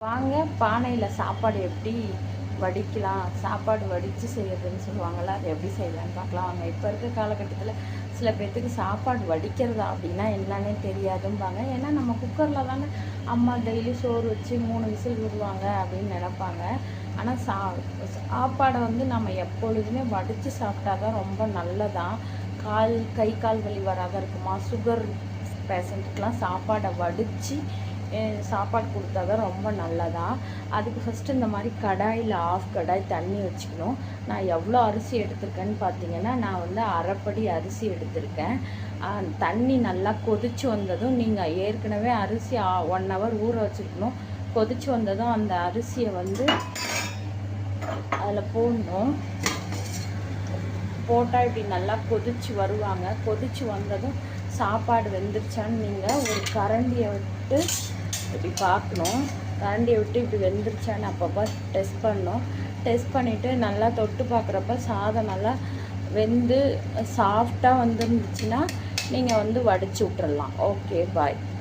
வாங்க பானையில் சாப்பாடு எப்படி வடிக்கலாம், சாப்பாடு வடித்து செய்யறதுன்னு சொல்லுவாங்கள்ல, அது எப்படி செய்யலான்னு பார்க்கலாம் வாங்க. இப்போ இருக்க காலகட்டத்தில் சில பேர்த்துக்கு சாப்பாடு வடிக்கிறதா அப்படின்னா என்னன்னே தெரியாதும்பாங்க. ஏன்னா நம்ம குக்கரில் தானே அம்மா டெய்லி சோறு வச்சு 3 விசில் விடுவாங்க அப்படின்னு நினைப்பாங்க. ஆனால் சாப்பாடை வந்து நம்ம எப்பொழுதுமே வடித்து சாப்பிட்டா தான் ரொம்ப நல்லதான். கை கால் வலி வராத இருக்குமா, சுகர் பேஷண்ட்டுக்கெலாம் சாப்பாடை வடித்து சாப்பாடு கொடுத்தா தான் ரொம்ப நல்லதா. அதுக்கு ஃபஸ்ட்டு இந்த மாதிரி கடாயில் ஆஃப் கடாய் தண்ணி வச்சுக்கணும். நான் எவ்வளோ அரிசி எடுத்திருக்கேன்னு பார்த்தீங்கன்னா, நான் வந்து அரைப்படி அரிசி எடுத்திருக்கேன். தண்ணி நல்லா கொதித்து வந்ததும், நீங்கள் ஏற்கனவே அரிசி 1 hour ஊற வச்சுருக்கணும். கொதித்து வந்ததும் அந்த அரிசியை வந்து அதில் போடணும். போட்டால் இப்படி நல்லா கொதித்து வருவாங்க. கொதித்து வந்ததும் சாப்பாடு வெந்துருச்சான்னு நீங்கள் ஒரு கரண்டியை விட்டு இப்படி பார்க்கணும். கரண்டியை விட்டு இப்படி வெந்துருச்சான்னு அப்பப்போ டெஸ்ட் பண்ணணும். டெஸ்ட் பண்ணிவிட்டு நல்லா தொட்டு பார்க்குறப்ப சாதம் நல்லா வெந்து சாஃப்டாக வந்துருந்துச்சுன்னா நீங்கள் வந்து வடித்து விட்டுறலாம். ஓகே, பாய்.